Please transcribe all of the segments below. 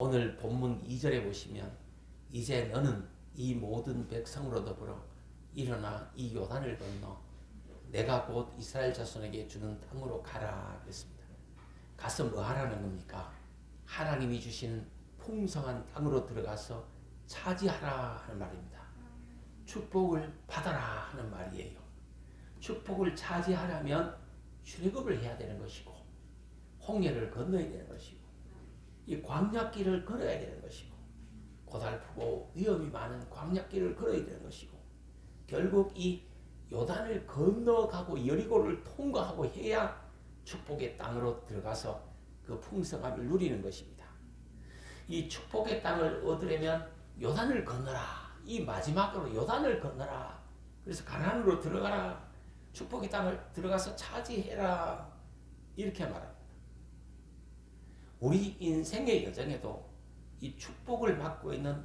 오늘 본문 2절에 보시면 이제 너는 이 모든 백성으로 더불어 일어나 이 요단을 건너 내가 곧 이스라엘 자손에게 주는 땅으로 가라 그랬습니다. 가서 뭐 하라는 겁니까? 하나님이 주시는 풍성한 땅으로 들어가서 차지하라 하는 말입니다. 축복을 받아라 하는 말이에요. 축복을 차지하려면 출애굽을 해야 되는 것이고 홍해를 건너야 되는 것이고 이 광야길을 걸어야 되는 것이고 고달프고 위험이 많은 광야길을 걸어야 되는 것이고 결국 이 요단을 건너가고 여리고를 통과하고 해야 축복의 땅으로 들어가서 그 풍성함을 누리는 것입니다. 이 축복의 땅을 얻으려면 요단을 건너라. 이 마지막으로 요단을 건너라. 그래서 가나안으로 들어가라. 축복의 땅을 들어가서 차지해라. 이렇게 말합니다. 우리 인생의 여정에도 이 축복을 받고 있는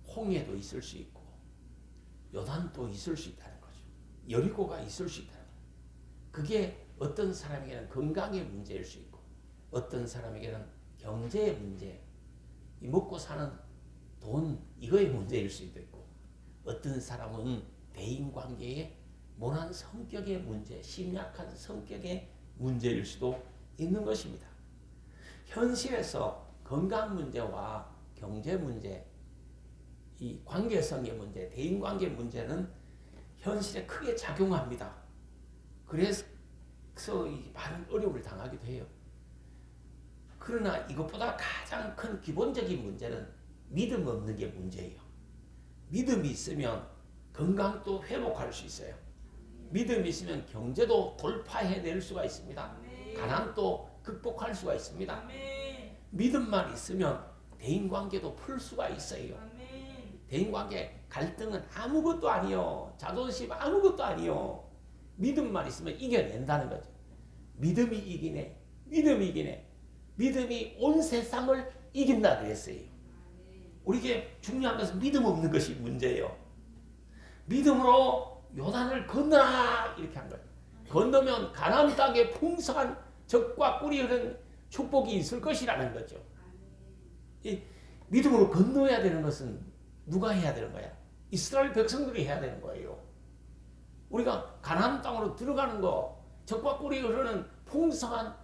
홍해도 있을 수 있고 요단도 있을 수 있다는 거죠. 여리고가 있을 수 있다는 거죠. 그게 어떤 사람에게는 건강의 문제일 수 있고 어떤 사람에게는 경제의 문제, 이 먹고 사는 돈 이거의 문제일 수도 있고 어떤 사람은 대인관계의 모난 성격의 문제, 심약한 성격의 문제일 수도 있는 것입니다. 현실에서 건강 문제와 경제 문제, 이 관계성의 문제, 대인관계 문제는 현실에 크게 작용합니다. 그래서 많은 어려움을 당하기도 해요. 그러나 이것보다 가장 큰 기본적인 문제는 믿음 없는 게 문제예요. 믿음이 있으면 건강도 회복할 수 있어요. 믿음이 있으면 경제도 돌파해낼 수가 있습니다. 가난도 극복할 수가 있습니다. 믿음만 있으면 대인관계도 풀 수가 있어요. 대인관계 갈등은 아무것도 아니요. 자존심 아무것도 아니요. 믿음만 있으면 이겨낸다는 거죠. 믿음이 이기네. 믿음이 이기네. 믿음이 온 세상을 이긴다 그랬어요. 우리에게 중요한 것은 믿음 없는 것이 문제예요. 믿음으로 요단을 건너라 이렇게 한 거예요. 건너면 가나안 땅에 풍성한 젖과 꿀이 흐르는 축복이 있을 것이라는 거죠. 이 믿음으로 건너야 되는 것은 누가 해야 되는 거야? 이스라엘 백성들이 해야 되는 거예요. 우리가 가나안 땅으로 들어가는 거, 젖과 꿀이 흐르는 풍성한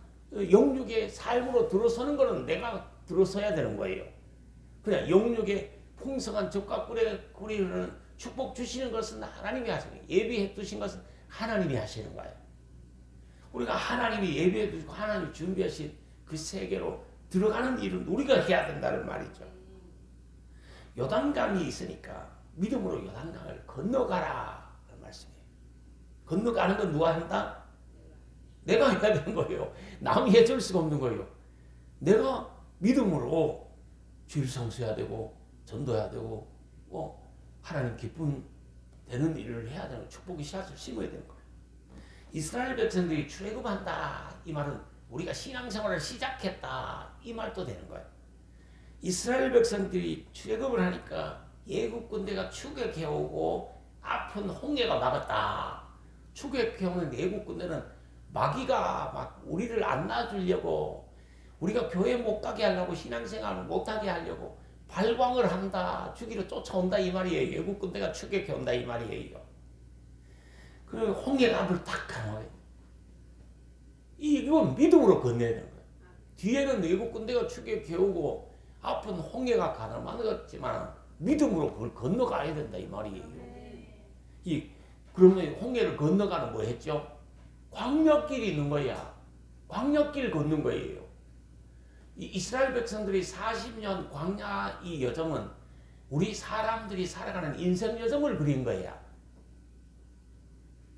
영육의 삶으로 들어서는 것은 내가 들어서야 되는 거예요. 그냥 영육의 풍성한 젖과 꿀이 흐르는 축복 주시는 것은 하나님이 하시는 거예요. 예비해 두신 것은 하나님이 하시는 거예요. 우리가 하나님이 예비해 두시고 하나님이 준비하신 그 세계로 들어가는 일은 우리가 해야 된다는 말이죠. 요단강이 있으니까 믿음으로 요단강을 건너가라 하는 말씀이에요. 건너가는 건 누가 한다? 내가 해야 되는 거예요. 남이 해줄 수가 없는 거예요. 내가 믿음으로 주일 성수해야 되고 전도해야 되고 하나님 기쁨 되는 일을 해야 되는 축복의 씨앗을 심어야 되는 거예요. 이스라엘 백성들이 출애굽한다 이 말은 우리가 신앙생활을 시작했다 이 말도 되는 거예요. 이스라엘 백성들이 출애굽을 하니까 애굽 군대가 추격해오고 아픈 홍해가 막았다. 추격해오는 애굽 군대는 마귀가 막 우리를 안 놔주려고 우리가 교회 못 가게 하려고 신앙생활을 못하게 하려고 발광을 한다. 죽이러 쫓아온다 이 말이에요. 애굽 군대가 추격해온다 이 말이에요. 그 홍해가 앞을 딱 가는 거예요. 이건 믿음으로 건너야 되는 거예요. 뒤에는 애굽 군대가 추격해오고 앞은 홍해가 가늠하겠지만 믿음으로 그걸 건너가야 된다 이 말이에요. 그러면 홍해를 건너가는 뭐 했죠? 광야길이 있는 거야. 광야길 걷는 거예요. 이스라엘 백성들이 40년 광야 이 여정은 우리 사람들이 살아가는 인생 여정을 그린 거야.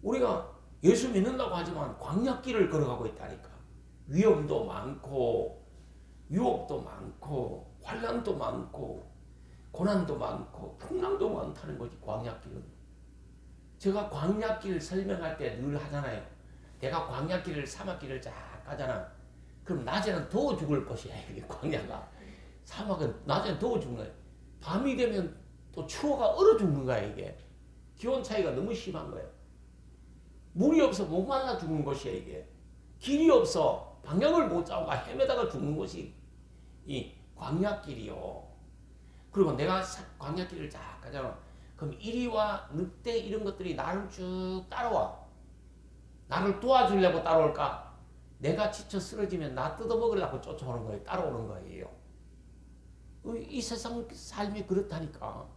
우리가 예수 믿는다고 하지만 광야길을 걸어가고 있다니까. 위험도 많고 유혹도 많고 환난도 많고 고난도 많고 풍랑도 많다는 거지 광야길은. 제가 광야길 설명할 때 늘 하잖아요. 내가 광야길을 사막길을 쫙 가잖아. 그럼 낮에는 더워 죽을 것이야. 이게 광야가. 사막은 낮에는 더워 죽는 거야. 밤이 되면 또 추워가 얼어 죽는 거야. 이게. 기온 차이가 너무 심한 거야. 물이 없어 못 말라 죽는 것이야. 이게. 길이 없어 방향을 못 잡아가 헤매다가 죽는 것이 이 광야길이요. 그리고 내가 광야길을 쫙 가잖아. 그럼 이리와 늑대 이런 것들이 나를 쭉 따라와. 나를 도와주려고 따라올까? 내가 지쳐 쓰러지면 나 뜯어먹으려고 쫓아오는 거예요. 따라오는 거예요. 이 세상 삶이 그렇다니까.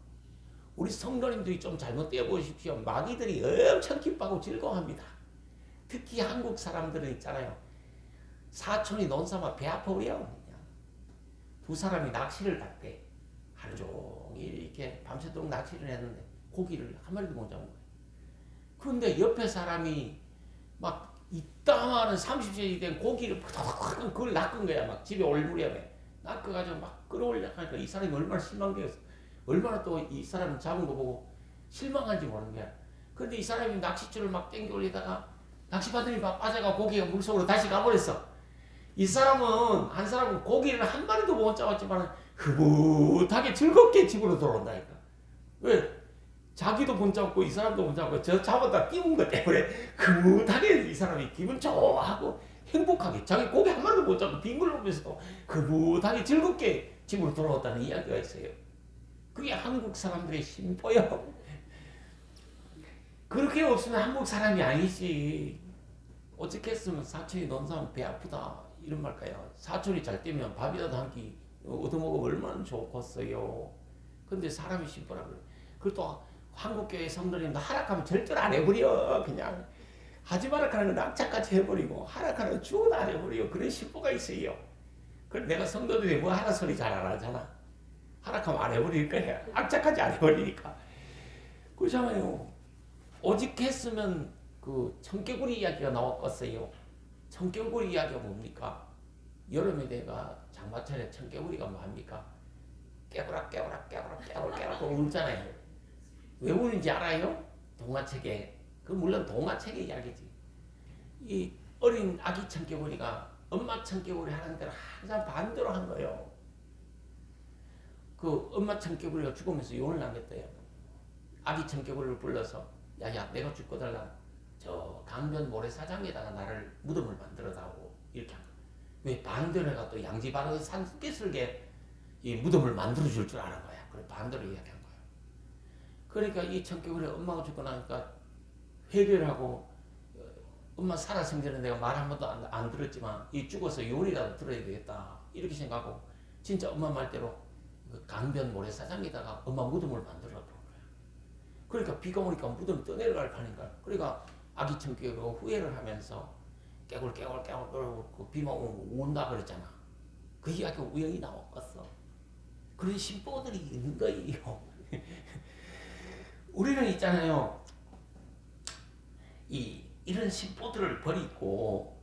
우리 성도님들이 좀 잘못되어 보십시오. 마귀들이 엄청 기뻐하고 즐거워합니다. 특히 한국 사람들은 있잖아요. 사촌이 논삼아 배 아파버려. 그냥. 두 사람이 낚시를 갔대. 하루 종일 이렇게 밤새도록 낚시를 했는데 고기를 한 마리도 못 잡은 거예요. 그런데 옆에 사람이 막 이따만한 30cm 된 고기를 그걸 낚은 거야. 막 집에 올 무렵에. 낚아가지고 막 끌어올려고 하니까 이 사람이 얼마나 실망되었어. 얼마나 또 이 사람 잡은 거 보고 실망한지 모르는 거야. 그런데 이 사람이 낚싯줄을 막 땡겨 올리다가 낚시바늘이 막 빠져가 고기가 물속으로 다시 가버렸어. 이 사람은 한 사람은 고기를 한 마리도 못 잡았지만 흐뭇하게 즐겁게 집으로 돌아온다니까. 왜? 자기도 못 잡고 이 사람도 못 잡고 저 잡았다 띄운 것 때문에 흐뭇하게 이 사람이 기분 좋아하고 행복하게 자기 고기 한 마리도 못 잡고 빈 걸 보면서도 흐뭇하게 즐겁게 집으로 돌아왔다는 이야기가 있어요. 그게 한국 사람들의 심보요. 그렇게 없으면 한국 사람이 아니지. 어떻게 했으면 사촌이 논사면 배 아프다 이런 말까요? 사촌이 잘 뛰면 밥이라도 한 끼 얻어먹으면 얼마나 좋겠어요. 근데 사람이 심보라 그래. 그리고 또 한국교회 성도님도 하락하면 절대로 안 해버려. 그냥 하지 마라 하는 건 악착같이 해버리고 하락하는 건 죽어도 안 해버려. 그런 심보가 있어요. 그래서 내가 성도들이 뭐 하라 소리 잘 안 하잖아. 하락하면 안 해버릴 거야. 악착같이 안 해버리니까. 그렇잖아요. 오직 했으면 그 청개구리 이야기가 나왔겠어요. 청개구리 이야기가 뭡니까? 여름에 내가 장마철에 청개구리가 뭐합니까? 깨구락 깨구락 깨구락 깨구락 깨구락 울잖아요. 왜 우는지 알아요? 동화책에. 그 물론 동화책의 이야기지. 이 어린 아기 청개구리가 엄마 청개구리 하는 대로 항상 반대로 한 거예요. 그 엄마 청개구리가 죽으면서 용을 남겼대요. 아기 청개구리를 불러서 야야 내가 죽고 달라. 저 강변 모래사장에다가 나를 무덤을 만들어다오. 이렇게 한 거예요. 왜 반대로 해가 또 양지바로 산속에슬게 이 무덤을 만들어줄 줄 아는 거야. 그래 반대로 이야기한 거야. 그러니까 이 청개구리 엄마가 죽고 나니까 회개를 하고 엄마 살았으면 되는 내가 말 한 번도 안 들었지만 이 죽어서 요리라도 들어야 되겠다 이렇게 생각하고 진짜 엄마 말대로 그 강변 모래사장에다가 엄마 무덤을 만들어 놓은 거야. 그러니까 비가 오니까 무덤이 떠내려갈 판인가. 그러니까 아기 청개구리가 후회를 하면서 깨굴깨굴 그 비만 오면 운다 그랬잖아. 그 이야기가 우연히 나왔겠어. 그런 심보들이 있는 거예요. 우리는 있잖아요. 이런 심보들을 버리고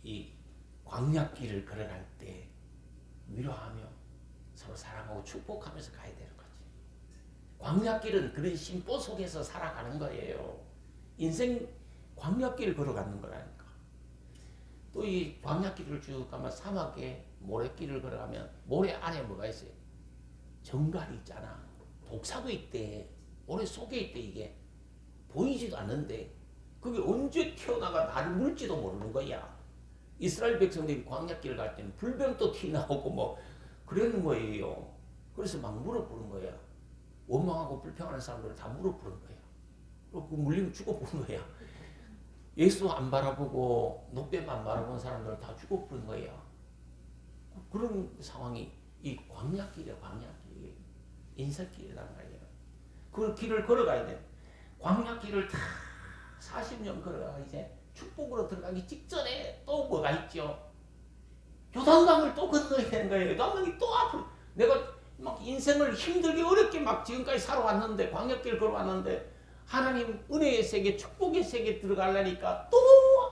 이 광야길을 걸어갈 때 위로하며 서로 사랑하고 축복하면서 가야 되는 거지. 광야길은 그런 심보 속에서 살아가는 거예요. 인생 광야길을 걸어가는 거라니까. 또 이 광야길을 쭉 가면 사막에 모래길을 걸어가면 모래 안에 뭐가 있어요? 정갈이 있잖아. 독사도 있대. 모래 속에 있대. 이게 보이지도 않는데 그게 언제 튀어나가 나를 물지도 모르는 거야. 이스라엘 백성들이 광야길 갈 때는 불병도 튀어나오고 뭐 그러는 거예요. 그래서 막 물어보는 거야. 원망하고 불평하는 사람들은 다 물어보는 거야. 그리고 그 물리면 죽어보는 거야. 예수 안 바라보고 노뱀만 바라보는 사람들은 다 죽어보는 거야. 그런 상황이 이 광야길이야. 광야길. 인생길이란 말이야. 그 길을 걸어가야 돼. 광야길을 다 40년 걸어가 이제 축복으로 들어가기 직전에 또 뭐가 있죠? 요단강을 또 건너야 되는 거예요. 요단강이 또 앞으로 내가 막 인생을 힘들게 어렵게 막 지금까지 살아왔는데 광야길 걸어왔는데 하나님 은혜의 세계 축복의 세계 들어가려니까 또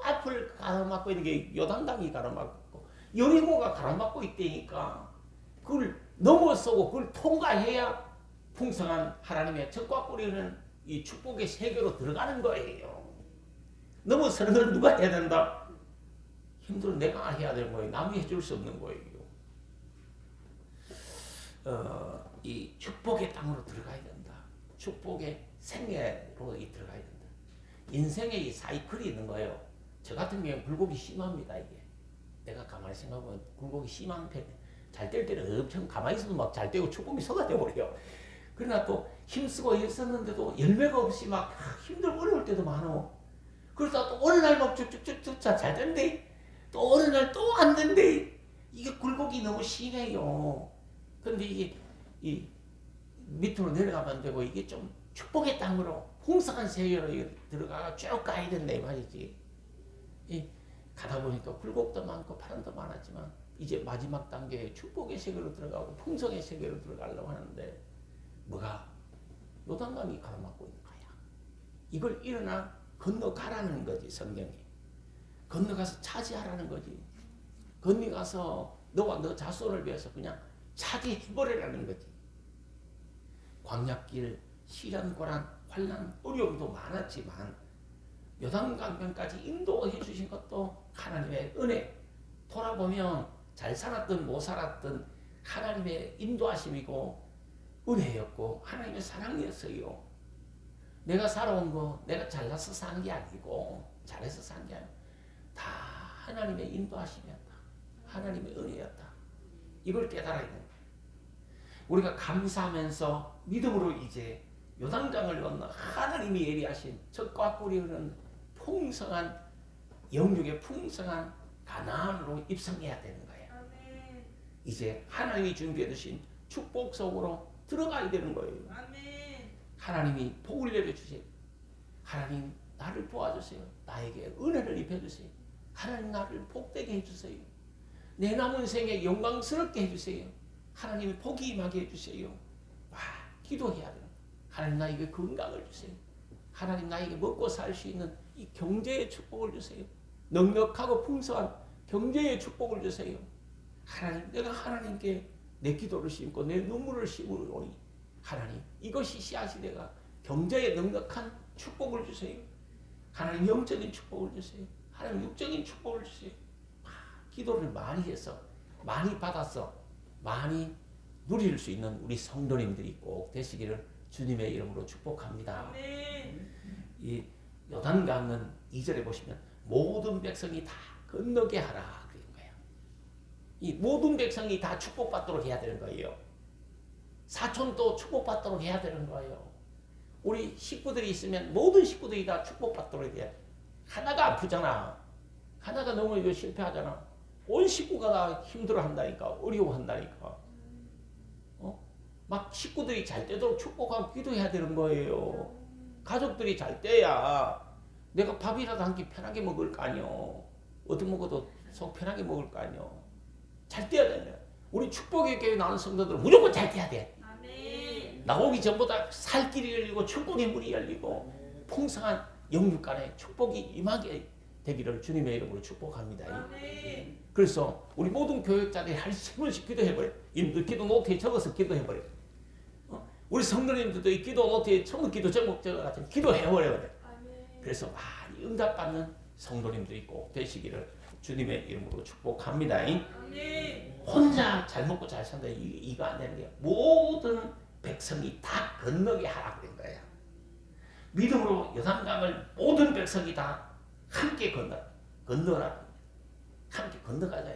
앞을 가로막고 있는 게 요단강이 가로막고 여리고가 가로막고 있다니까 그걸 넘어서고 그걸 통과해야 풍성한 하나님의 적과 뿌리는 이 축복의 세계로 들어가는 거예요. 넘어서는 걸 누가 해야 된다? 힘들어 내가 해야 되는 거예요. 남이 해줄 수 없는 거예요. 이 축복의 땅으로 들어가야 된다. 축복의 생애로 들어가야 된다. 인생의 이 사이클이 있는 거예요. 저 같은 경우는 굴곡이 심합니다. 이게 내가 가만히 생각하면 굴곡이 심한 편이에요. 잘 뗄 때는 엄청 가만히 있어도 막 잘 떼고 축복이 쏟아져 버려요. 그러나 또 힘쓰고 했었는데도 열매가 없이 막 힘들고 어려울 때도 많어. 그러다 또 어느 날 막 쭉쭉쭉쭉 잘 된대. 또 어느 날 또 안 된대. 이게 굴곡이 너무 심해요. 근데 이게 이 밑으로 내려가면 안 되고 이게 좀 축복의 땅으로 풍성한 세계로 들어가가 쭉 가야 된다 이 말이지. 이 가다 보니까 굴곡도 많고 파란도 많았지만 이제 마지막 단계에 축복의 세계로 들어가고 풍성의 세계로 들어가려고 하는데 뭐가 요단강이 가로막고 있는 거야. 이걸 일어나 건너가라는 거지 성경이. 건너가서 차지하라는 거지. 건너가서 너와 너 자손을 위해서 그냥 차지해버리라는 거지. 광야길, 시련, 고난, 환난, 어려움도 많았지만 요단강변까지 인도해 주신 것도 하나님의 은혜. 돌아보면 잘 살았든 못 살았든 하나님의 인도하심이고 은혜였고 하나님의 사랑이었어요. 내가 살아온 거 내가 잘나서 산 게 아니고 잘해서 산 게 아니고 다 하나님의 인도하심이었다. 하나님의 은혜였다. 이걸 깨달아야 된다. 우리가 감사하면서 믿음으로 이제 요단강을 건너 하나님이 예리하신 젖과 꿀이 흐르는 풍성한 영육의 풍성한 가나안으로 입성해야 되는 거예요. 아멘. 이제 하나님이 준비해 두신 축복 속으로 들어가야 되는 거예요. 아멘. 하나님이 복을 내려주세요. 하나님 나를 도와주세요. 나에게 은혜를 입혀주세요. 하나님 나를 복되게 해주세요. 내 남은 생에 영광스럽게 해주세요. 하나님이 복이 임하게 해주세요. 와, 기도해야 돼요. 하나님 나에게 건강을 주세요. 하나님 나에게 먹고 살 수 있는 이 경제의 축복을 주세요. 넉넉하고 풍성한 경제의 축복을 주세요. 하나님, 내가 하나님께 내 기도를 심고 내 눈물을 심으오니 하나님 이것이 씨앗이 내가 경제에 넉넉한 축복을 주세요. 하나님 영적인 축복을 주세요. 하나님 육적인 축복을 주세요. 기도를 많이 해서 많이 받아서 많이 누릴 수 있는 우리 성도님들이 꼭 되시기를 주님의 이름으로 축복합니다. 아멘. 이 요단강은 2절에 보시면 모든 백성이 다 건너게 하라 그런 거예요. 이 모든 백성이 다 축복받도록 해야 되는 거예요. 사촌도 축복받도록 해야 되는 거예요. 우리 식구들이 있으면 모든 식구들이 다 축복받도록 해야 돼. 하나가 아프잖아. 하나가 너무 이거 실패하잖아. 온 식구가 다 힘들어한다니까. 어려워한다니까. 막 식구들이 잘 되도록 축복하고 기도해야 되는 거예요. 가족들이 잘 돼야 내가 밥이라도 한 끼 편하게 먹을 거 아니요. 어떻게 먹어도 속 편하게 먹을 거 아니요. 잘 돼야 돼. 우리 축복의 교회 나오는 성도들은 무조건 잘 돼야 돼. 아멘. 나오기 전보다 살 길이 열리고 축복의 문이 열리고 풍성한 영육 간에 축복이 임하게 되기를 주님의 이름으로 축복합니다. 아멘. 그래서 우리 모든 교육자들이 한 10분씩 기도해버려. 이 기도 노트에 적어서 기도해버려. 우리 성도님들도 이 기도 노트에 처음 기도 제목 적어가지고 기도해버려야 돼. 그래서 많이 응답받는 성도님들이 꼭 되시기를 주님의 이름으로 축복합니다. 혼자 잘 먹고 잘 산다 이거 안 되는 거예요. 모든 백성이 다 건너게 하라 그런 거예요. 믿음으로 요단강을 모든 백성이 다 함께 건너라. 함께 건너가자.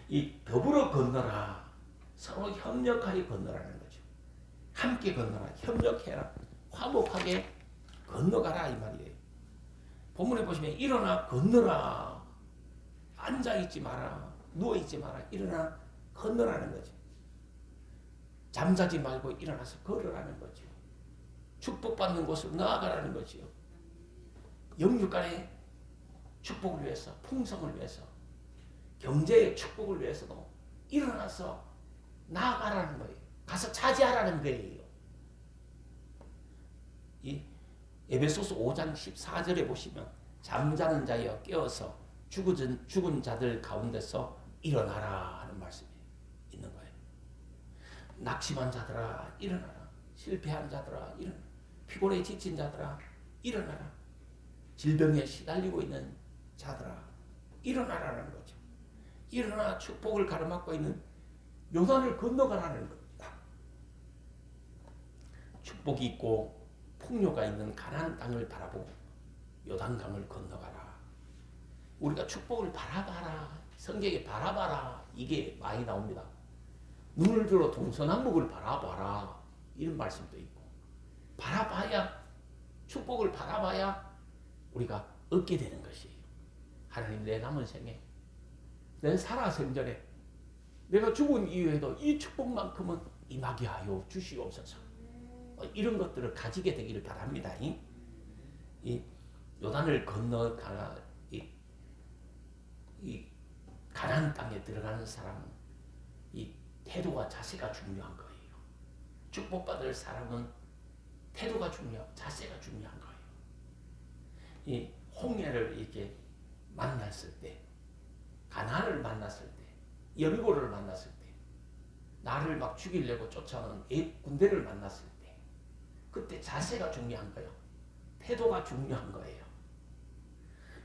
이 더불어 건너라. 서로 협력하여 건너라는 거죠. 함께 건너라. 협력해라. 화목하게 건너가라 이 말이에요. 본문에 보시면 일어나 건너라. 앉아있지 마라. 누워있지 마라. 일어나 건너라는 거죠. 잠자지 말고 일어나서 걸으라는 거죠. 축복받는 곳으로 나아가라는 거죠. 영육간의 축복을 위해서, 풍성을 위해서, 경제의 축복을 위해서도 일어나서 나아가라는 거예요. 가서 차지하라는 거예요. 이 에베소서 5장 14절에 보시면 잠자는 자여 깨어서 죽은 자들 가운데서 일어나라 하는 말씀이 있는 거예요. 낙심한 자들아 일어나라. 실패한 자들아 일어나라. 피곤에 지친 자들아 일어나라. 질병에 시달리고 있는 자들아 일어나라는 거죠. 일어나 축복을 가로막고 있는 요단을 건너가라는 겁니다. 축복이 있고 풍요가 있는 가나안 땅을 바라보고 요단강을 건너가라. 우리가 축복을 바라봐라. 성경에 바라봐라 이게 많이 나옵니다. 눈을 들어 동서남북을 바라봐라 이런 말씀도 있고 바라봐야 축복을 바라봐야 우리가 얻게 되는 것이에요. 하나님 내 남은 생에 내 살아 생전에 내가 죽은 이후에도 이 축복만큼은 임하게 하여 주시옵소서. 이런 것들을 가지게 되기를 바랍니다. 이 요단을 건너 이 가나안 땅에 들어가는 사람은 이 태도와 자세가 중요한 거예요. 축복받을 사람은 태도가 중요하고 자세가 중요한 거예요. 이 홍해를 이렇게 만났을 때, 가나안을 만났을 때, 여리고를 만났을 때, 나를 막 죽이려고 쫓아오는 군대를 만났을 때, 그때 자세가 중요한 거예요. 태도가 중요한 거예요.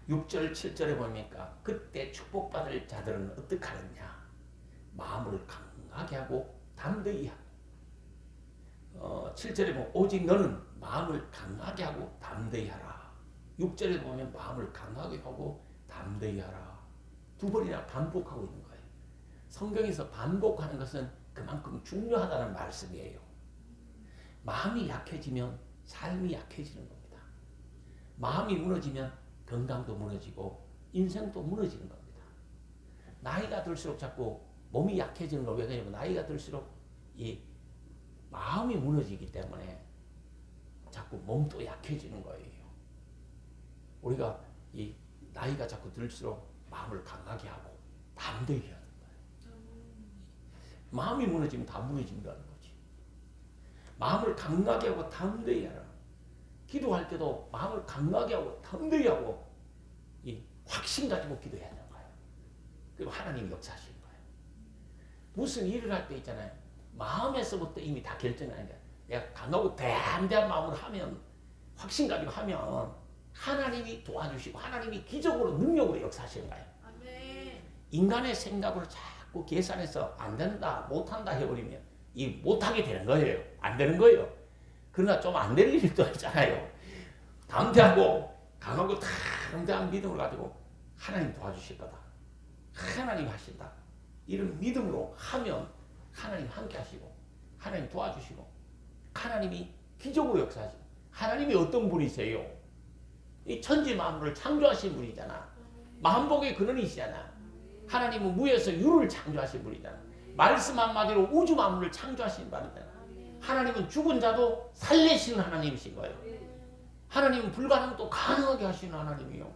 6절, 7절에 보니까 그때 축복받을 자들은 어떻게 하느냐? 마음을 강하게 하고 담대히 하고 7절에 보면 오직 너는 마음을 강하게 하고 담대히 하라. 6절에 보면 마음을 강하게 하고 담대히 하라. 두 번이나 반복하고 있는 거예요. 성경에서 반복하는 것은 그만큼 중요하다는 말씀이에요. 마음이 약해지면 삶이 약해지는 겁니다. 마음이 무너지면 건강도 무너지고 인생도 무너지는 겁니다. 나이가 들수록 자꾸 몸이 약해지는 거 왜 그러냐면 나이가 들수록 이 마음이 무너지기 때문에 자꾸 몸도 약해지는 거예요. 우리가 이 나이가 자꾸 들수록 마음을 강하게 하고 담대히 하는 거예요. 마음이 무너지면 다 무너진다는 거지. 마음을 강하게 하고 담대히 하라. 기도할 때도 마음을 강하게 하고 담대히 하고 이 확신 가지고 기도해야 하는 거예요. 그리고 하나님이 역사하시는 거예요. 무슨 일을 할 때 있잖아요. 마음에서부터 이미 다 결정하는 거예요. 내가 강하고 담대한 마음으로 하면 확신 가지고 하면 하나님이 도와주시고 하나님이 기적으로 능력으로 역사하시는 거예요. 아멘. 인간의 생각으로 자꾸 계산해서 안 된다 못한다 해버리면 이 못하게 되는 거예요. 안 되는 거예요. 그러나 좀 안 될 일도 있잖아요. 담대하고 강하고 담대한 믿음을 가지고 하나님 도와주실 거다. 하나님 하신다. 이런 믿음으로 하면 하나님 함께 하시고 하나님 도와주시고 하나님이 기적으로 역사하시고 하나님이 어떤 분이세요? 이 천지 만물을 창조하신 분이잖아. 만복의 근원이시잖아. 하나님은 무에서 유를 창조하신 분이잖아. 말씀 한마디로 우주 만물을 창조하신 분이잖아. 하나님은 죽은 자도 살리시는 하나님이신 거예요. 하나님은 불가능도 가능하게 하시는 하나님이요.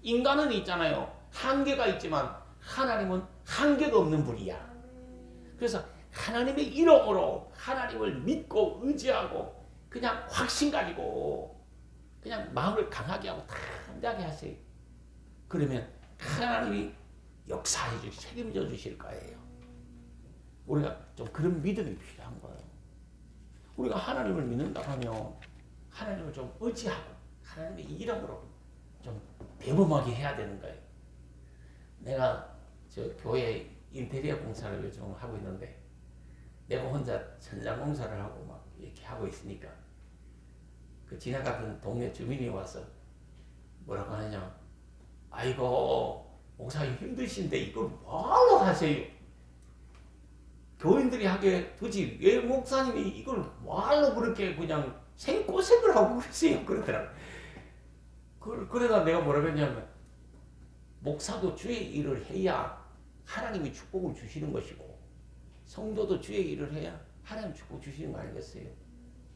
인간은 있잖아요. 한계가 있지만 하나님은 한계가 없는 분이야. 그래서 하나님의 이름으로 하나님을 믿고 의지하고 그냥 확신 가지고 그냥 마음을 강하게 하고 담대하게 하세요. 그러면 하나님이 역사해 주시, 책임져 주실 거예요. 우리가 좀 그런 믿음이 필요한 거예요. 우리가 하나님을 믿는다 하면 하나님을 좀 의지하고 하나님의 이름으로 좀 대범하게 해야 되는 거예요. 내가 저 교회 인테리어 공사를 요즘 하고 있는데 내가 혼자 천장 공사를 하고 막 이렇게 하고 있으니까 그 지나가던 동네 주민이 와서 뭐라고 하느냐, 아이고 목사님 힘드신데 이걸 뭐하러 하세요? 교인들이 하게 두지 왜 목사님이 이걸 뭐하러 그렇게 그냥 생고생을 하고 그러세요? 그러더라고. 그러다 내가 뭐라고 했냐면 목사도 주의 일을 해야 하나님이 축복을 주시는 것이고 성도도 주의 일을 해야 하나님 축복 주시는 거 아니겠어요?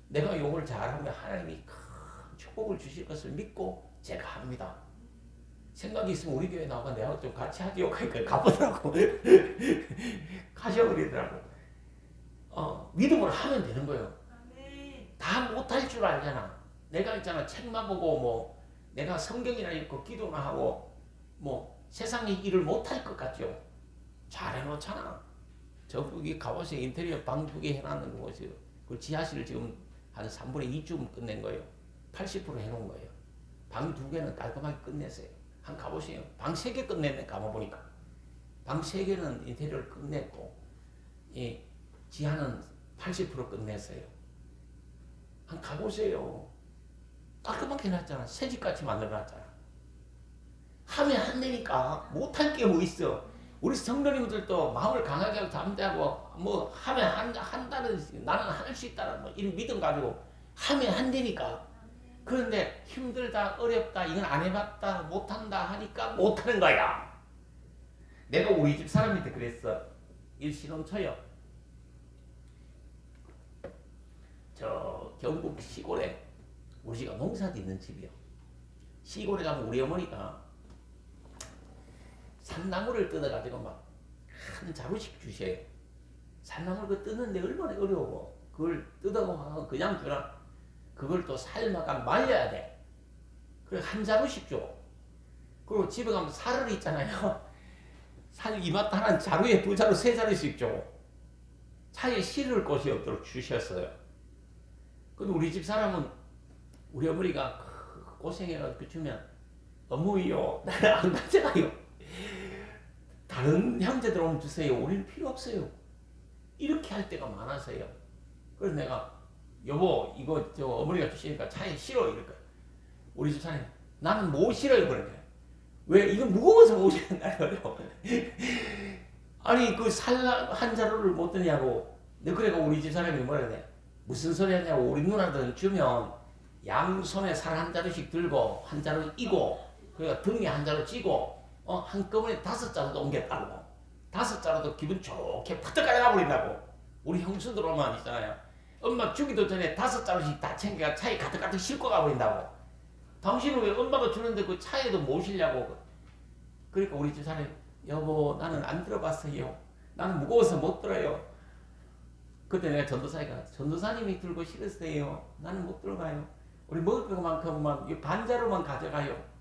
내가 요걸 잘하면 하나님이 큰 축복을 주실 것을 믿고 제가 합니다. 생각이 있으면 우리 교회 나와가 내가 좀 같이 하지요. 그러니까 가보더라고. 가셔버리더라고. 믿음으로 하면 되는 거예요. 다 못할 줄 알잖아. 내가 있잖아. 책만 보고 뭐 내가 성경이나 읽고 기도나 하고 뭐 세상의 일을 못할 것 같죠. 잘해놓잖아. 저기 가보세요. 인테리어 방 2개 해놨는 거 보세요. 그 지하실을 지금 한 3분의 2쯤 끝낸 거예요. 80% 해놓은 거예요. 방 2개는 깔끔하게 끝냈어요. 한 가보세요. 방 3개 끝냈네. 가봐보니까. 방 3개는 인테리어를 끝냈고 이 지하는 80% 끝냈어요. 한 가보세요. 깔끔하게 해놨잖아. 새집같이 만들어놨잖아. 하면 안 되니까 못할 게 뭐 있어. 우리 성도님들도 마음을 강하게 하고 담대하고 뭐 하면 한다는 나는 할 수 있다는 뭐 이런 믿음 가지고 하면 한다니까. 그런데 힘들다 어렵다 이건 안 해봤다 못한다 하니까 못하는 거야. 내가 우리 집 사람한테 그랬어. 일신혼 처요. 저 경북 시골에 우리 집가 농사 짓는 집이요. 시골에 가면 우리 어머니가 산나물을 뜯어가지고 막 한 자루씩 주셔요. 산나물 그 뜯는데 얼마나 어려워. 그걸 뜯어서 그냥 주나. 그걸 또 삶아가 말려야 돼. 그래 한 자루씩 줘. 그리고 집에 가면 살을 있잖아요. 살 이마트 하나 자루에 2자루 3자루씩 줘. 차에 실을 곳이 없도록 주셨어요. 근데 우리 집 사람은 우리 어머니가 고생해가지고 주면 어머니요 나는 안 가져가요. 다른 형제들 오면 주세요. 우리는 필요 없어요. 이렇게 할 때가 많아서요. 그래서 내가 여보 이거 저 어머니가 주시니까 차에 실어 이럴까. 우리 집 사람이 나는 못 실어요 그러니까. 왜 이거 무거워서 못 실는다고요. 아니 그 살 한 자루를 못 드냐고. 그래가 우리 집 사람이 뭐라 그래. 무슨 소리 하냐고. 우리 누나들 주면 양손에 살 한 자루씩 들고 한 자루 이고 그러니까 등에 한 자루 찌고 한꺼번에 5자루도 옮겼다고. 5자루도 기분 좋게 팍 가져가 버린다고. 우리 형수들 오면 있잖아요. 엄마 주기도 전에 5자루씩 다 챙겨가 차에 가득가득 싣고 가버린다고. 당신은 왜 엄마가 주는데 그 차에도 못 실냐고. 그러니까 우리 집 사람이 여보 나는 안 들어봤어요. 나는 무거워서 못 들어요. 그때 내가 전도사님이 들고 실으세요. 나는 못 들어가요. 우리 먹을 것만큼만 반자루만 가져가요.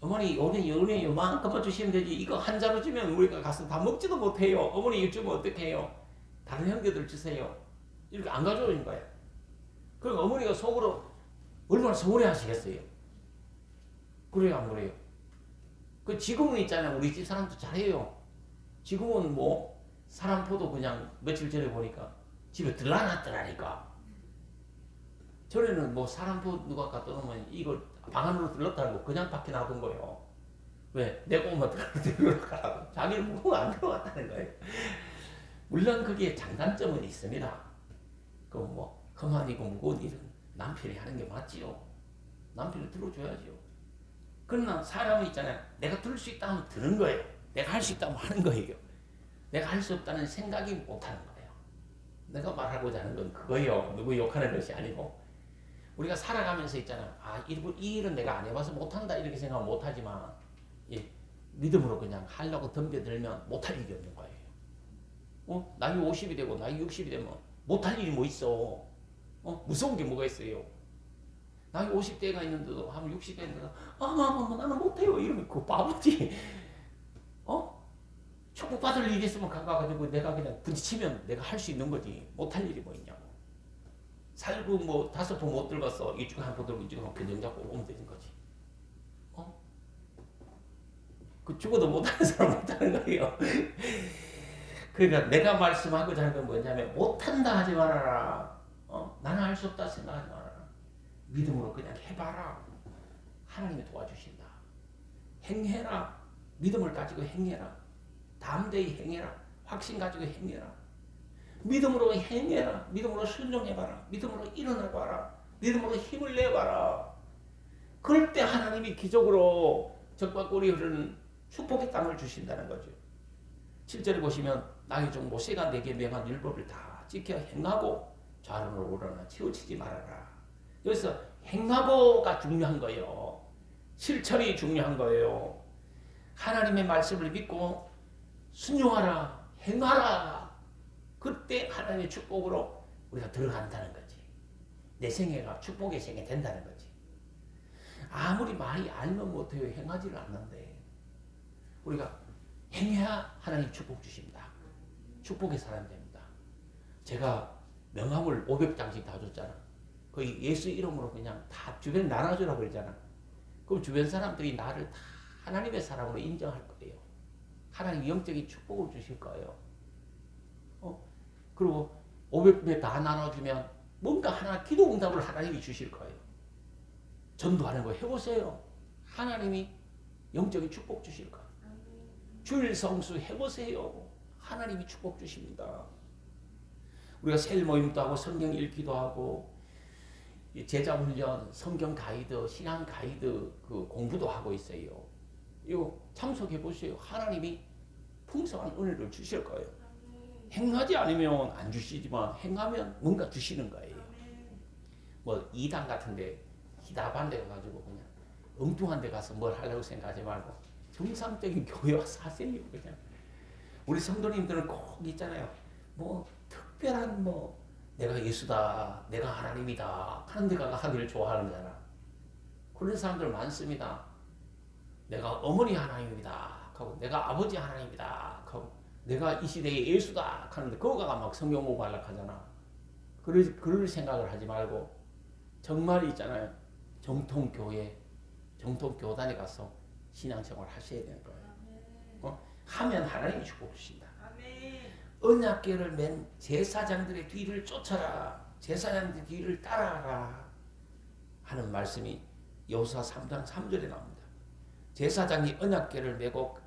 어머니 요번에 요만큼만 주시면 되지. 이거 한 자루 주면 우리가 가서 다 먹지도 못해요. 어머니 이거 주면 어떡해요. 다른 형제들 주세요. 이렇게 안 가져오는 거예요. 그럼 어머니가 속으로 얼마나 서운해 하시겠어요. 그래요 안 그래요? 그 지금은 있잖아요. 우리 집 사람도 잘해요. 지금은 뭐 사람포도 그냥 며칠 전에 보니까 집에 들러놨더라니까. 전에는 뭐 사람포 누가 갖다 놓으면 이걸 방 안으로 들렀다고 그냥 밖에 놔둔 거예요. 왜? 내 몸만 들어가라고. 자기는 무거워 안 들어갔다는 거예요. 물론 그게 장단점은 있습니다. 그 뭐 험한이고 무거운 일은 남편이 하는 게 맞지요. 남편이 들어줘야지요. 그러나 사람이 있잖아요. 내가 들을 수 있다 하면 드는 거예요. 내가 할 수 있다 하면 하는 거예요. 내가 할 수 없다는 생각이 못하는 거예요. 내가 말하고자 하는 건 그거예요. 누구 욕하는 것이 아니고. 우리가 살아가면서 있잖아. 이 일은 내가 안 해봐서 못한다 이렇게 생각하면 못하지만 믿음으로 그냥 하려고 덤벼들면 못할 일이 없는 거예요. 나이 50이 되고 나이 60이 되면 못할 일이 뭐 있어. 무서운 게 뭐가 있어요. 나이 50대가 있는데도 한 60대 있는데도 나는 못해요 이러면 그 바보지. 축복받을 일이 있으면 가가지고 내가 그냥 부딪히면 내가 할 수 있는 거지. 못할 일이 뭐 있냐고. 살구 뭐 5번 못 들었어. 이쪽에 한 번 들고 이쪽에 한 번 견정 잡고 오면 되는 거지. 그 죽어도 못하는 사람 못하는 거예요. 그러니까 내가 말씀하고자 하는 건 뭐냐면 못한다 하지 말아라. 나는 할 수 없다 생각하지 말아라. 믿음으로 그냥 해봐라. 하나님이 도와주신다. 행해라. 믿음을 가지고 행해라. 담대히 행해라. 확신 가지고 행해라. 믿음으로 행해라. 믿음으로 순종해봐라. 믿음으로 일어나봐라. 믿음으로 힘을 내봐라. 그럴 때 하나님이 기적으로 적과 꿀이 흐르는 축복의 땅을 주신다는 거죠. 7절에 보시면 나의 종 모세가 내게 명한 율법을 다 지켜 행하고 좌로나 우로나 치우치지 말아라. 여기서 행하고가 중요한 거예요. 실천이 중요한 거예요. 하나님의 말씀을 믿고 순종하라. 행하라. 그때 하나님의 축복으로 우리가 들어간다는 거지. 내 생애가 축복의 생애 된다는 거지. 아무리 많이 알면 못해요. 행하지를 않는데. 우리가 행해야 하나님 축복 주십니다. 축복의 사람 됩니다. 제가 명함을 500장씩 다 줬잖아. 거의 예수 이름으로 그냥 다 주변에 나눠주라고 그러잖아. 그럼 주변 사람들이 나를 다 하나님의 사람으로 인정할 거예요. 하나님 영적인 축복을 주실 거예요. 그리고 500배 다 나눠주면 뭔가 하나 기도 응답을 하나님이 주실 거예요. 전도하는 거 해보세요. 하나님이 영적인 축복 주실 거예요. 주일 성수 해보세요. 하나님이 축복 주십니다. 우리가 세일 모임도 하고 성경 읽기도 하고 제자 훈련, 성경 가이드, 신앙 가이드 그 공부도 하고 있어요. 이거 참석해 보세요. 하나님이 풍성한 은혜를 주실 거예요. 행하지 않으면 안 주시지만 행하면 뭔가 주시는 거예요. 뭐 이단 같은데 기다반 데 가지고 그냥 엉뚱한 데 가서 뭘 하려고 생각하지 말고 정상적인 교회 와서 하세요. 그냥 우리 성도님들은 꼭 있잖아요. 뭐 특별한 뭐 내가 예수다, 내가 하나님이다 하는 데 가서 하기를 좋아하는 거잖아. 그런 사람들 많습니다. 내가 어머니 하나님이다 하고 내가 아버지 하나님이다 하고 내가 이 시대의 예수다 하는데 그거가 막 성경 공부하려고 하잖아. 그럴 생각을 하지 말고 정말 있잖아요. 정통교회, 정통교단에 가서 신앙생활 하셔야 되는 거예요. 하면 하나님이 축복 주신다. 언약궤를 맨 제사장들의 뒤를 쫓아라. 제사장들의 뒤를 따라라. 하는 말씀이 여호수아 3장 3절에 나옵니다. 제사장이 언약궤를 메고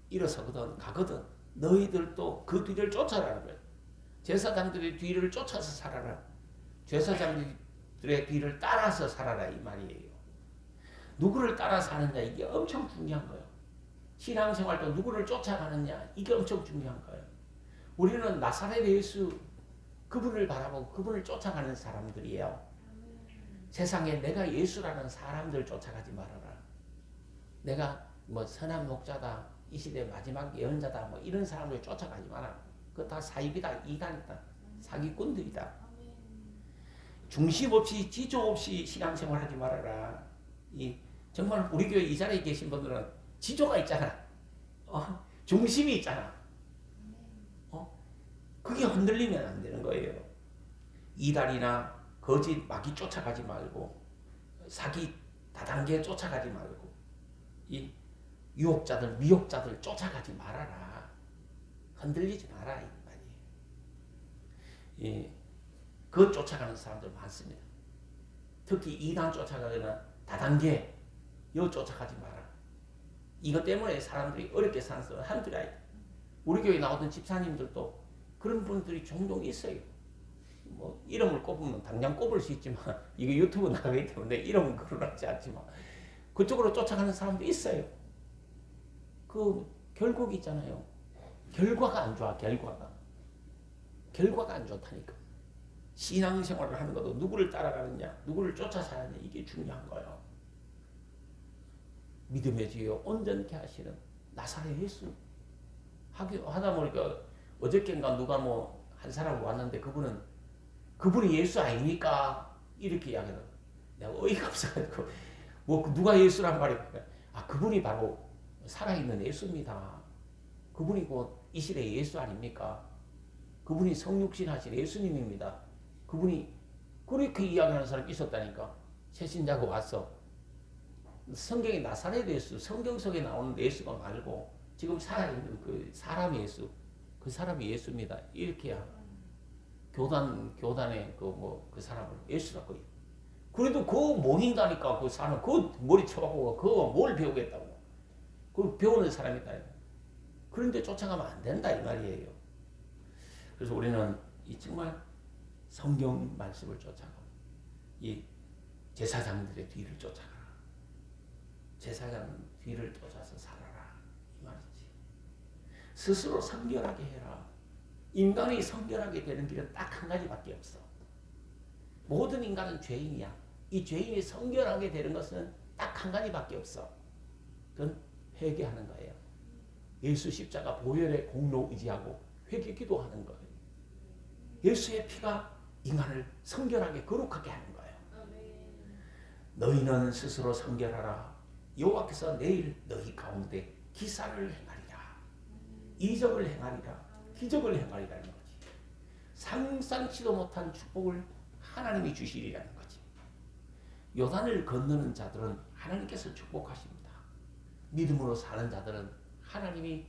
일어서거든 가거든 너희들도 그 뒤를 쫓아라는 거예요. 제사장들의 뒤를 쫓아서 살아라. 제사장들의 뒤를 따라서 살아라 이 말이에요. 누구를 따라 사느냐 이게 엄청 중요한 거예요. 신앙생활도 누구를 쫓아가느냐 이게 엄청 중요한 거예요. 우리는 나사렛 예수 그분을 바라보고 그분을 쫓아가는 사람들이에요. 세상에 내가 예수라는 사람들 쫓아가지 말아라. 내가 뭐 선한 목자다, 이 시대 마지막 예언자다, 뭐 이런 사람들 쫓아가지 마라. 그거 다 사입이다, 이단이다, 사기꾼들이다. 중심 없이 지조 없이 신앙생활하지 말아라. 정말 우리 교회 이 자리에 계신 분들은 지조가 있잖아. 중심이 있잖아. 그게 흔들리면 안 되는 거예요. 이단이나 거짓 마귀 쫓아가지 말고 사기 다단계 쫓아가지 말고 이 유혹자들 미혹자들 쫓아가지 말아라. 흔들리지 마라 이 말이에요. 그 쫓아가는 사람들 많습니다. 특히 이단 쫓아가거나 다단계 여 쫓아가지 마라. 이것 때문에 사람들이 어렵게 사는 사람 한둘이 아니다. 우리 교회 나오던 집사님들도 그런 분들이 종종 있어요. 뭐 이름을 꼽으면 당장 꼽을 수 있지만 이거 유튜브 나가기 때문에 이름은 거론하지 않지만 그쪽으로 쫓아가는 사람도 있어요. 그 결국이 있잖아요. 결과가 안 좋아. 결과가 안 좋다니까. 신앙생활을 하는 것도 누구를 따라가느냐 누구를 쫓아서 하느냐 이게 중요한 거예요. 믿음의 지혜요 온전케 하시는 나사렛 예수 하다 보니까 어저께인가 누가 뭐 한 사람 왔는데 그분이 예수 아닙니까? 이렇게 이야기하더라고. 내가 어이가 없어가지고 뭐 누가 예수란 말이야. 그분이 바로 살아있는 예수입니다. 그분이 곧 이 시대의 예수 아닙니까? 그분이 성육신 하신 예수님입니다. 그분이 그렇게 이야기하는 사람이 있었다니까. 새신자가 와서 성경에 나사렛 예수, 성경 속에 나오는 예수가 말고 지금 살아있는 그 사람 예수, 그 사람이 예수입니다. 이렇게 교단의 그 사람을 예수라고. 그래도 그 모인다니까 그 사람 그 머리 쳐갖고 그거 뭘 배우겠다고. 그 배우는 사람이다. 그런데 쫓아가면 안 된다 이 말이에요. 그래서 우리는 이 정말 성경 말씀을 쫓아가 이 제사장들의 뒤를 쫓아가라. 제사장 뒤를 쫓아서 살아라 이 말이지. 스스로 성결하게 해라. 인간이 성결하게 되는 길은 딱 한 가지밖에 없어. 모든 인간은 죄인이야. 이 죄인이 성결하게 되는 것은 딱 한 가지밖에 없어. 그건 회개하는 거예요. 예수 십자가 보혈의 공로 의지하고 회개 기도하는 거예요. 예수의 피가 인간을 성결하게 거룩하게 하는 거예요. 너희는 스스로 성결하라. 여호와께서 내일 너희 가운데 기사를 행하리라. 이적을 행하리라. 기적을 행하리라는 거지. 상상치도 못한 축복을 하나님이 주시리라는 거지. 요단을 건너는 자들은 하나님께서 축복하십니다. 믿음으로 사는 자들은 하나님이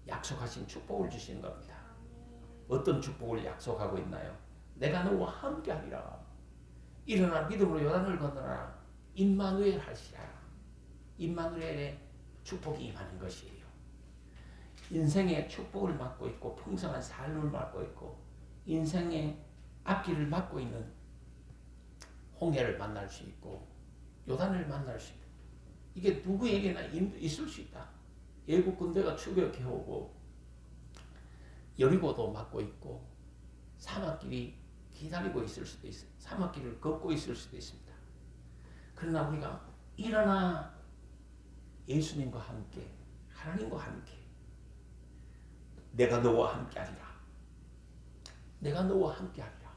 약속하신 축복을 주시는 겁니다. 어떤 축복을 약속하고 있나요? 내가 너와 함께 하리라. 일어나 믿음으로 요단을 건너라. 임마누엘 하시라. 임마누엘의 축복이 임하는 것이에요. 인생의 축복을 맡고 있고 풍성한 삶을 맡고 있고 인생의 앞길을 맡고 있는 홍해를 만날 수 있고 요단을 만날 수 있고 이게 누구에게나 있을 수 있다. 애국 군대가 추격해오고 여리고도 맡고 있고 사막길이 기다리고 있을 수도 있어요. 사막길을 걷고 있을 수도 있습니다. 그러나 우리가 일어나 예수님과 함께 하나님과 함께 내가 너와 함께 하리라. 내가 너와 함께 하리라.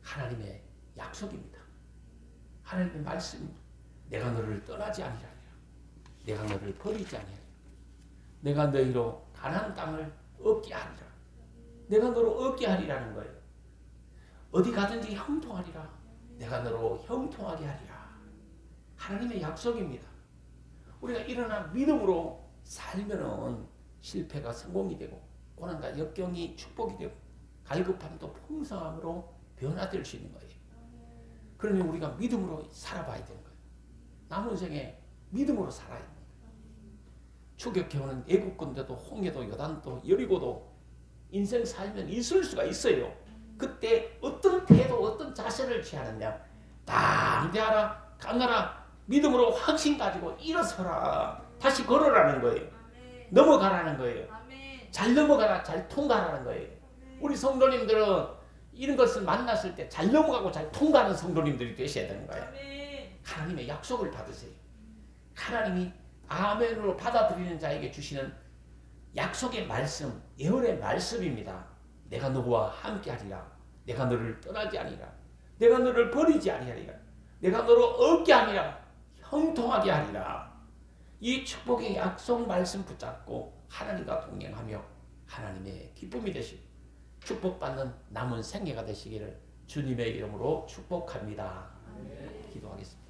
하나님의 약속입니다. 하나님의 말씀입니다. 내가 너를 떠나지 아니하리라. 내가 너를 버리지 아니하리라. 내가 너희로 가나안 땅을 얻게 하리라. 내가 너로 얻게 하리라는 거예요. 어디 가든지 형통하리라. 내가 너로 형통하게 하리라. 하나님의 약속입니다. 우리가 일어나 믿음으로 살면은 실패가 성공이 되고 고난과 역경이 축복이 되고 갈급함도 풍성함으로 변화될 수 있는 거예요. 그러니 우리가 믿음으로 살아봐야 되는 거예요. 남은 생에 믿음으로 살아야 됩니다. 추격해오는 애국군대도 홍해도 요단도 여리고도 인생 살면 있을 수가 있어요. 그때 어떤 태도 어떤 자세를 취하느냐. 담대하라 강하라 믿음으로 확신 가지고 일어서라. 다시 걸어라는 거예요. 넘어가라는 거예요. 잘 넘어가라 잘 통과하라는 거예요. 우리 성도님들은 이런 것을 만났을 때 잘 넘어가고 잘 통과하는 성도님들이 되셔야 되는 거예요. 하나님의 약속을 받으세요. 하나님이 아멘으로 받아들이는 자에게 주시는 약속의 말씀, 예언의 말씀입니다. 내가 너와 함께 하리라. 내가 너를 떠나지 아니라. 내가 너를 버리지 아니하리라. 내가 너로 얻게 하리라. 형통하게 하리라. 이 축복의 약속 말씀 붙잡고 하나님과 동행하며 하나님의 기쁨이 되시고 축복받는 남은 생애가 되시기를 주님의 이름으로 축복합니다. 기도하겠습니다.